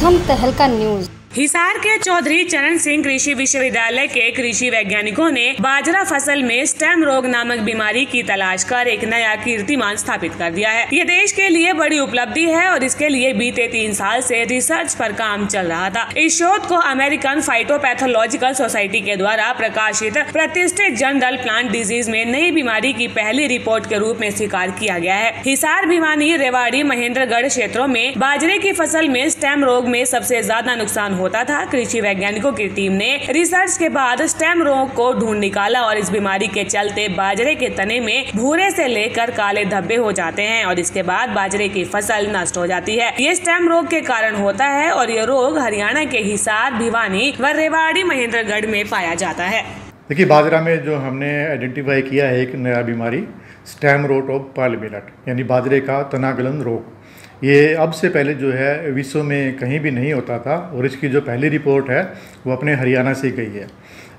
प्रथम तहलका न्यूज। हिसार के चौधरी चरण सिंह कृषि विश्वविद्यालय के कृषि वैज्ञानिकों ने बाजरा फसल में स्टेम रोग नामक बीमारी की तलाश कर एक नया कीर्तिमान स्थापित कर दिया है। ये देश के लिए बड़ी उपलब्धि है और इसके लिए बीते 3 साल से रिसर्च पर काम चल रहा था। इस शोध को अमेरिकन फाइटोपैथोलॉजिकल सोसाइटी के द्वारा प्रकाशित प्रतिष्ठित जर्नल प्लांट डिजीज में नई बीमारी की पहली रिपोर्ट के रूप में स्वीकार किया गया है। हिसार, भिवानी, रेवाड़ी, महेंद्रगढ़ क्षेत्रों में बाजरे की फसल में स्टेम रोग में सबसे ज्यादा नुकसान होता था। कृषि वैज्ञानिकों की टीम ने रिसर्च के बाद स्टेम रोग को ढूंढ निकाला और इस बीमारी के चलते बाजरे के तने में भूरे से लेकर काले धब्बे हो जाते हैं और इसके बाद बाजरे की फसल नष्ट हो जाती है। ये स्टेम रोग के कारण होता है और ये रोग हरियाणा के हिसार, भिवानी व रेवाड़ी, महेंद्रगढ़ में पाया जाता है। देखिए, बाजरा में जो हमने आइडेंटिफाई किया है एक नया बीमारी, stem rot of pearl millet, यानी बाजरे का तना गलन रोग। ये अब से पहले जो है विश्व में कहीं भी नहीं होता था और इसकी जो पहली रिपोर्ट है वो अपने हरियाणा से गई है।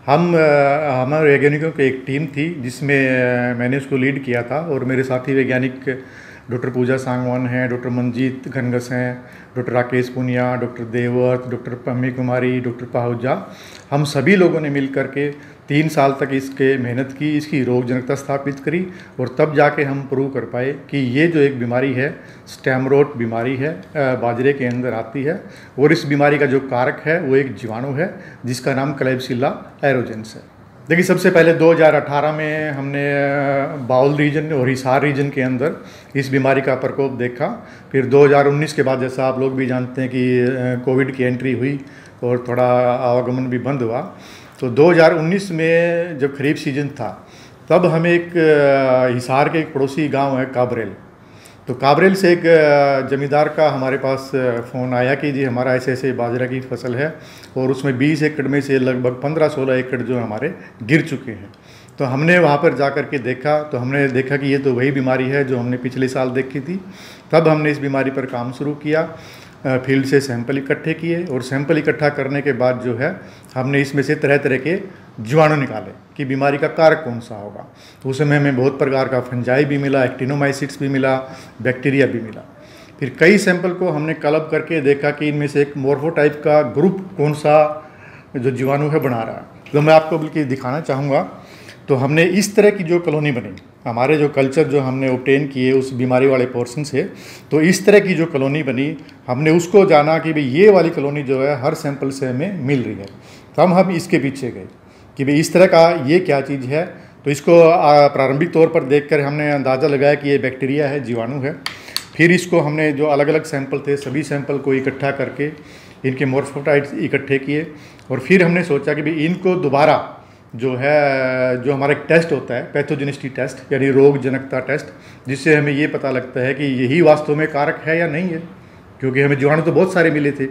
हमारे वैज्ञानिकों की एक टीम थी जिसमें मैंने उसको लीड किया था और मेरे साथी वैज्ञानिक डॉक्टर पूजा सांगवान हैं, डॉक्टर मंजीत घनगस हैं, doctor Rakesh Punia, doctor Devvrat, doctor Pammi Kumari, doctor Pahuja, हम सभी लोगों ने मिल करके 3 साल तक इसके मेहनत की, इसकी रोगजनकता स्थापित करी और तब जाके हम प्रूव कर पाए कि ये जो एक बीमारी है स्टेम रोट बीमारी है, बाजरे के अंदर आती है और इस बीमारी का जो कारक है वो एक जीवाणु है जिसका नाम क्लेब्सिला एरोजेंस है। देखिए, सबसे पहले 2018 में हमने बाउल रीजन और हिसार रीजन के अंदर इस बीमारी का प्रकोप देखा। फिर 2019 के बाद, जैसा आप लोग भी जानते हैं कि कोविड की एंट्री हुई और थोड़ा आवागमन भी बंद हुआ, तो 2019 में जब खरीफ सीजन था तब हमें एक हिसार के एक पड़ोसी गांव है काबरेल, तो काबरेल से एक जमींदार का हमारे पास फ़ोन आया कि जी हमारा ऐसे ऐसे बाजरा की फसल है और उसमें 20 एकड़ में से लगभग 15-16 एकड़ जो हमारे गिर चुके हैं। तो हमने वहाँ पर जा कर के देखा तो हमने देखा कि ये तो वही बीमारी है जो हमने पिछले साल देखी थी। तब हमने इस बीमारी पर काम शुरू किया, फील्ड से सैंपल इकट्ठे किए और सैंपल इकट्ठा करने के बाद जो है हमने इसमें से तरह तरह के जीवाणु निकाले कि बीमारी का कारक कौन सा होगा। तो उस समय हमें बहुत प्रकार का फंजाई भी मिला, एक्टिनोमाइसिट्स भी मिला, बैक्टीरिया भी मिला। फिर कई सैंपल को हमने कलब करके देखा कि इनमें से एक मोर्फोटाइप का ग्रुप कौन सा जो जीवाणु है बना रहा है। तो मैं आपको बल्कि दिखाना चाहूँगा। तो हमने इस तरह की जो कॉलोनी बनी, हमारे जो कल्चर जो हमने ऑब्टेन किए उस बीमारी वाले पोर्शन से, तो इस तरह की जो कॉलोनी बनी, हमने उसको जाना कि भाई ये वाली कॉलोनी जो है हर सैंपल से हमें मिल रही है। तो हम इसके पीछे गए कि भाई इस तरह का ये क्या चीज़ है। तो इसको प्रारंभिक तौर पर देखकर हमने अंदाज़ा लगाया कि ये बैक्टीरिया है, जीवाणु है। फिर इसको हमने जो अलग अलग सैंपल थे सभी सैंपल को इकट्ठा करके इनके मोर्फोटाइट्स इकट्ठे किए और फिर हमने सोचा कि भाई इनको दोबारा जो है जो हमारा एक टेस्ट होता है पैथोजेनिसिटी टेस्ट, यानी रोग जनकता टेस्ट, जिससे हमें ये पता लगता है कि यही वास्तव में कारक है या नहीं है, क्योंकि हमें जीवाणु तो बहुत सारे मिले थे।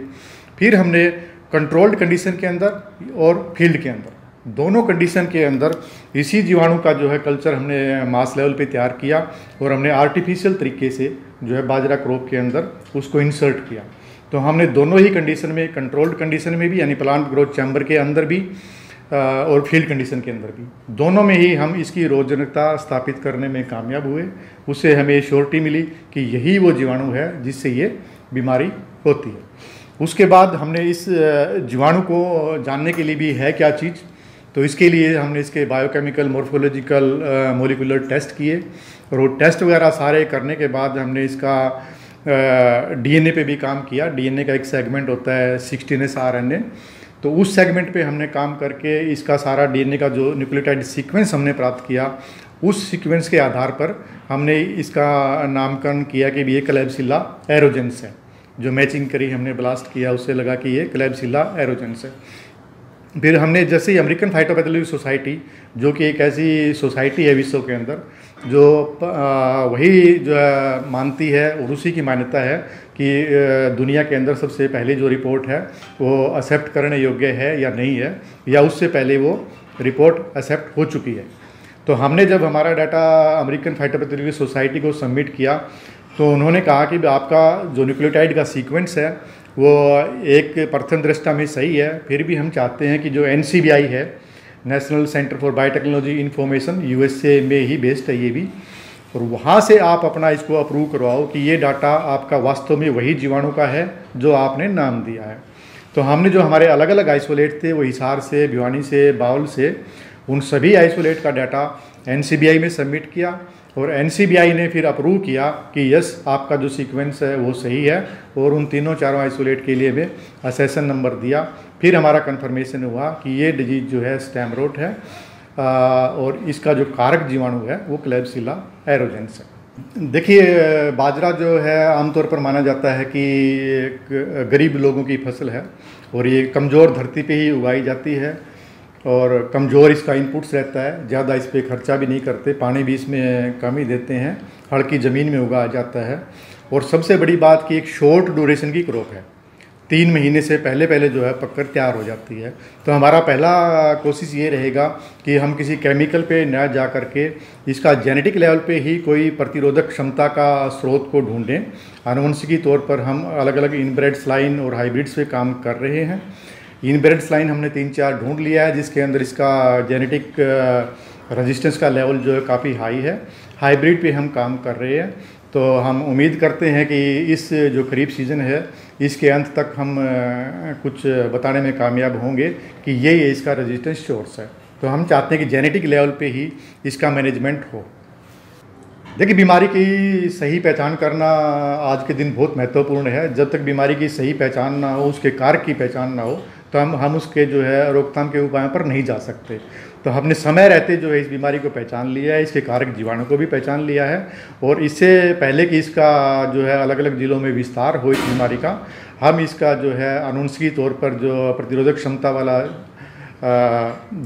फिर हमने कंट्रोल्ड कंडीशन के अंदर और फील्ड के अंदर, दोनों कंडीशन के अंदर इसी जीवाणु का जो है कल्चर हमने मास लेवल पे तैयार किया और हमने आर्टिफिशियल तरीके से जो है बाजरा क्रॉप के अंदर उसको इंसर्ट किया। तो हमने दोनों ही कंडीशन में, कंट्रोल्ड कंडीशन में भी यानी प्लांट ग्रोथ चैम्बर के अंदर भी और फील्ड कंडीशन के अंदर भी, दोनों में ही हम इसकी रोगजनकता स्थापित करने में कामयाब हुए। उससे हमें श्योरिटी मिली कि यही वो जीवाणु है जिससे ये बीमारी होती है। उसके बाद हमने इस जीवाणु को जानने के लिए भी है क्या चीज़, तो इसके लिए हमने इसके बायोकेमिकल, मॉर्फोलॉजिकल, मोलिकुलर टेस्ट किए और वो टेस्ट वगैरह सारे करने के बाद हमने इसका डीएनए पे भी काम किया। डीएनए का एक सेगमेंट होता है 16S RNA, तो उस सेगमेंट पे हमने काम करके इसका सारा डीएनए का जो न्यूक्लियोटाइड सीक्वेंस हमने प्राप्त किया, उस सीक्वेंस के आधार पर हमने इसका नामकरण किया कि ये क्लेब्सिला एरोजेंस है। जो मैचिंग करी हमने ब्लास्ट किया, उससे लगा कि ये क्लेब्सिला एरोजेंस है। फिर हमने जैसे ही अमेरिकन फाइटोपैथोलॉजी सोसाइटी, जो कि एक ऐसी सोसाइटी है विश्व के अंदर जो वही जो मानती है और उसी की मान्यता है कि दुनिया के अंदर सबसे पहले जो रिपोर्ट है वो एक्सेप्ट करने योग्य है या नहीं है, या उससे पहले वो रिपोर्ट एक्सेप्ट हो चुकी है। तो हमने जब हमारा डाटा अमेरिकन फाइटोपैथोलॉजी सोसाइटी को सबमिट किया तो उन्होंने कहा कि आपका जो न्यूक्लियोटाइड का सीक्वेंस है वो एक प्रथम दृष्टा में सही है, फिर भी हम चाहते हैं कि जो NCBI है, national centre for biotechnology information, USA में ही बेस्ड है ये भी, और वहाँ से आप अपना इसको अप्रूव करवाओ कि ये डाटा आपका वास्तव में वही जीवाणु का है जो आपने नाम दिया है। तो हमने जो हमारे अलग अलग आइसोलेट थे वो हिसार से, भिवानी से, बाउल से, उन सभी आइसोलेट का डाटा NCBI में सबमिट किया और NCBI ने फिर अप्रूव किया कि यस आपका जो सीक्वेंस है वो सही है, और उन तीनों चारों आइसोलेट के लिए भी असेसन नंबर दिया। फिर हमारा कंफर्मेशन हुआ कि ये डिजीज जो है स्टेम रोट है और इसका जो कारक जीवाणु है वो क्लेब्सिला एरोजेंस है। देखिए, बाजरा जो है आमतौर पर माना जाता है कि एक गरीब लोगों की फसल है और ये कमज़ोर धरती पे ही उगाई जाती है और कमज़ोर इसका इनपुट्स रहता है, ज़्यादा इस पर खर्चा भी नहीं करते, पानी भी इसमें कम ही देते हैं, हल्की ज़मीन में उगाया जाता है। और सबसे बड़ी बात कि एक शॉर्ट ड्यूरेशन की क्रॉप है, 3 महीने से पहले जो है पककर तैयार हो जाती है। तो हमारा पहला कोशिश ये रहेगा कि हम किसी केमिकल पे न जा कर के इसका जेनेटिक लेवल पे ही कोई प्रतिरोधक क्षमता का स्रोत को ढूंढें। आनुवंशिकी तौर पर हम अलग अलग इनब्रेड स्लाइन और हाइब्रिड्स पे काम कर रहे हैं। इनब्रेड स्लाइन हमने 3-4 ढूंढ लिया है जिसके अंदर इसका जेनेटिक रेजिस्टेंस का लेवल जो है काफ़ी हाई है। हाइब्रिड पे हम काम कर रहे हैं, तो हम उम्मीद करते हैं कि इस जो खरीफ सीज़न है इसके अंत तक हम कुछ बताने में कामयाब होंगे कि ये इसका रेजिस्टेंस सोर्स है। तो हम चाहते हैं कि जेनेटिक लेवल पे ही इसका मैनेजमेंट हो। देखिए, बीमारी की सही पहचान करना आज के दिन बहुत महत्वपूर्ण है। जब तक बीमारी की सही पहचान ना हो, उसके कारक की पहचान ना हो, तो हम उसके जो है रोकथाम के उपायों पर नहीं जा सकते। तो हमने समय रहते जो है इस बीमारी को पहचान लिया है, इसके कारक जीवाणु को भी पहचान लिया है, और इससे पहले कि इसका जो है अलग अलग जिलों में विस्तार हो इस बीमारी का, हम इसका जो है आनुवंशिकी तौर पर जो प्रतिरोधक क्षमता वाला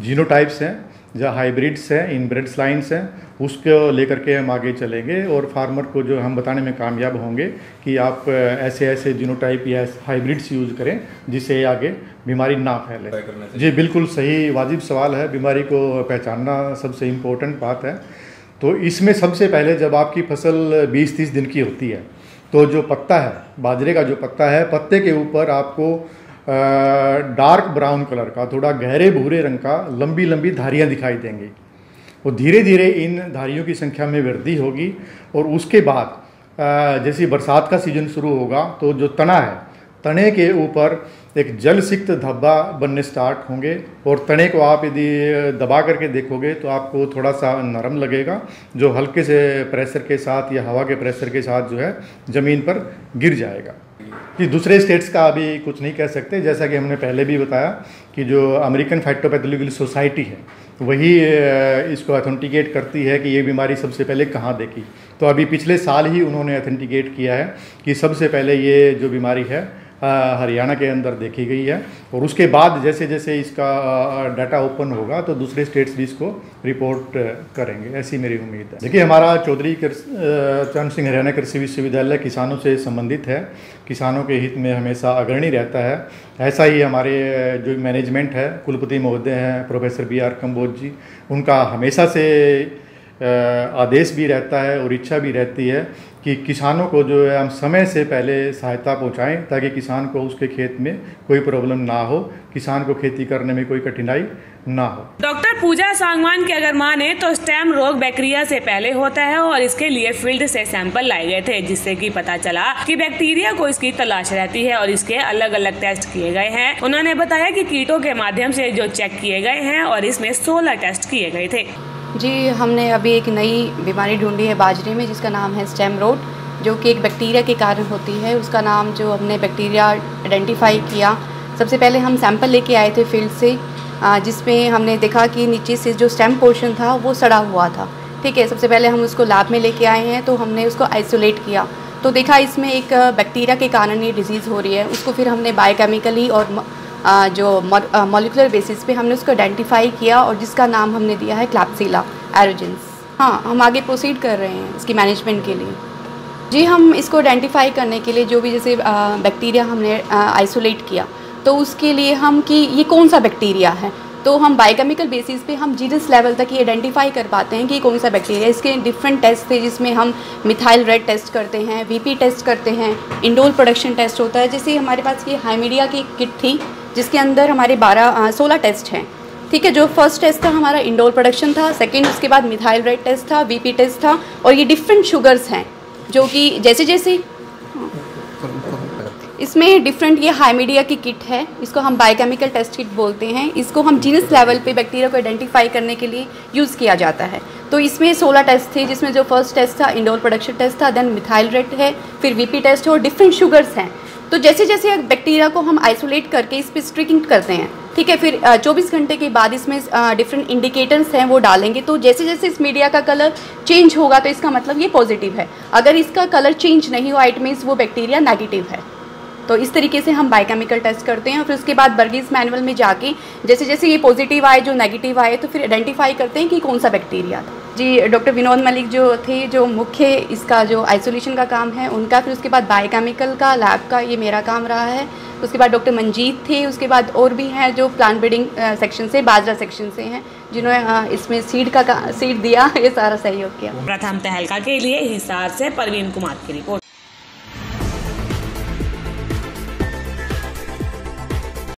जीनोटाइप्स हैं, जो हाइब्रिड्स हैं, इनब्रेड स्लाइन्स हैं, उसको लेकर के हम आगे चलेंगे और फार्मर को जो हम बताने में कामयाब होंगे कि आप ऐसे ऐसे जीनोटाइप या हाइब्रिड्स यूज़ करें जिससे आगे बीमारी ना फैले। जी बिल्कुल सही वाजिब सवाल है। बीमारी को पहचानना सबसे इम्पोर्टेंट बात है। तो इसमें सबसे पहले जब आपकी फसल 20-30 दिन की होती है तो जो पत्ता है, बाजरे का जो पत्ता है, पत्ते के ऊपर आपको डार्क ब्राउन कलर का, थोड़ा गहरे भूरे रंग का लंबी लंबी धारियाँ दिखाई देंगी। और धीरे धीरे इन धारियों की संख्या में वृद्धि होगी और उसके बाद जैसे बरसात का सीजन शुरू होगा तो जो तना है, तने के ऊपर एक जल सिक्त धब्बा बनने स्टार्ट होंगे और तने को आप यदि दबा करके देखोगे तो आपको थोड़ा सा नरम लगेगा, जो हल्के से प्रेशर के साथ या हवा के प्रेशर के साथ जो है ज़मीन पर गिर जाएगा। कि दूसरे स्टेट्स का अभी कुछ नहीं कह सकते, जैसा कि हमने पहले भी बताया कि जो अमेरिकन फाइटोपैथोलॉजिकल सोसाइटी है वही इसको ऑथेंटिकेट करती है कि ये बीमारी सबसे पहले कहाँ देखी। तो अभी पिछले साल ही उन्होंने ऑथेंटिकेट किया है कि सबसे पहले ये जो बीमारी है हरियाणा के अंदर देखी गई है, और उसके बाद जैसे जैसे इसका डाटा ओपन होगा तो दूसरे स्टेट्स भी इसको रिपोर्ट करेंगे, ऐसी मेरी उम्मीद है। देखिए, हमारा चौधरी चरण सिंह हरियाणा कृषि विश्वविद्यालय किसानों से संबंधित है, किसानों के हित में हमेशा अग्रणी रहता है। ऐसा ही हमारे जो मैनेजमेंट है, कुलपति महोदय हैं प्रोफेसर BR कंबोज जी, उनका हमेशा से आदेश भी रहता है और इच्छा भी रहती है कि किसानों को जो है हम समय से पहले सहायता पहुंचाएं ताकि किसान को उसके खेत में कोई प्रॉब्लम ना हो, किसान को खेती करने में कोई कठिनाई ना हो। डॉक्टर पूजा सांगवान की अगर माने तो स्टेम रोग बैक्टीरिया से पहले होता है और इसके लिए फील्ड से सैंपल लाए गए थे, जिससे कि पता चला कि बैक्टीरिया को इसकी तलाश रहती है और इसके अलग अलग टेस्ट किए गए हैं। उन्होंने बताया कि कीटों के माध्यम से जो चेक किए गए हैं और इसमें 16 टेस्ट किए गए थे। जी, हमने अभी एक नई बीमारी ढूंढी है बाजरे में जिसका नाम है स्टेम रोट, जो कि एक बैक्टीरिया के कारण होती है। उसका नाम जो हमने बैक्टीरिया आइडेंटिफाई किया, सबसे पहले हम सैंपल लेके आए थे फील्ड से, जिसमें हमने देखा कि नीचे से जो स्टेम पोर्शन था वो सड़ा हुआ था। ठीक है, सबसे पहले हम उसको लैब में लेके आए हैं तो हमने उसको आइसोलेट किया, तो देखा इसमें एक बैक्टीरिया के कारण ये डिजीज़ हो रही है। उसको फिर हमने बायोकेमिकली और जो मॉलिकुलर बेसिस पे हमने उसको आइडेंटिफाई किया और जिसका नाम हमने दिया है क्लैब्सिला एरोजेंस। हाँ, हम आगे प्रोसीड कर रहे हैं इसकी मैनेजमेंट के लिए। जी, हम इसको आइडेंटिफाई करने के लिए जो भी जैसे बैक्टीरिया हमने आइसोलेट किया तो उसके लिए हम कि ये कौन सा बैक्टीरिया है, तो हम बायोकेमिकल बेसिस पे हम जीनस लेवल तक ये आइडेंटिफाई कर पाते हैं कि कौन सा बैक्टीरिया। इसके डिफरेंट टेस्ट थे जिसमें हम मिथाइल रेड टेस्ट करते हैं, VP टेस्ट करते हैं, इंडोल प्रोडक्शन टेस्ट होता है। जैसे हमारे पास ये हाइमीडिया की किट थी जिसके अंदर हमारे 16 टेस्ट हैं, ठीक है। जो फर्स्ट टेस्ट था हमारा इंडोर प्रोडक्शन था, सेकंड उसके बाद मिथाइल रेट टेस्ट था, वीपी टेस्ट था, और ये डिफरेंट शुगर्स हैं जो कि जैसे जैसे इसमें डिफरेंट, ये हाइमीडिया की किट है, इसको हम बायोकेमिकल टेस्ट किट बोलते हैं। इसको हम जीनस लेवल पे बैक्टीरिया को आइडेंटिफाई करने के लिए यूज़ किया जाता है। तो इसमें 16 टेस्ट थे, जिसमें जो फर्स्ट टेस्ट था इंडोर प्रोडक्शन टेस्ट था, देन मिथाइल रेट है, फिर वीपी टेस्ट है, और डिफरेंट शुगर्स हैं। तो जैसे जैसे बैक्टीरिया को हम आइसोलेट करके इस पर स्ट्रिकिंग करते हैं, ठीक है, फिर 24 घंटे के बाद इसमें डिफरेंट इंडिकेटर्स हैं वो डालेंगे। तो जैसे जैसे इस मीडिया का कलर चेंज होगा तो इसका मतलब ये पॉजिटिव है। अगर इसका कलर चेंज नहीं हुआ इट मीन्स वो बैक्टीरिया नेगेटिव है। तो इस तरीके से हम बायोकेमिकल टेस्ट करते हैं, और फिर उसके बाद बर्गीज मैनुअल में जाके जैसे जैसे ये पॉजिटिव आए, जो नेगेटिव आए, तो फिर आइडेंटिफाई करते हैं कि कौन सा बैक्टीरिया था। जी, डॉक्टर विनोद मलिक जो थे, जो मुख्य इसका जो आइसोलेशन का काम है उनका, फिर उसके बाद बायोकेमिकल का लैब का ये मेरा काम रहा है। उसके बाद डॉक्टर मंजीत थे, उसके बाद और भी हैं जो प्लांट ब्रीडिंग सेक्शन से, बाजरा सेक्शन से हैं, जिन्होंने इसमें सीड दिया, ये सारा सहयोग किया। प्रथम तहलका के लिए हिसार से परवीन कुमार की रिपोर्ट।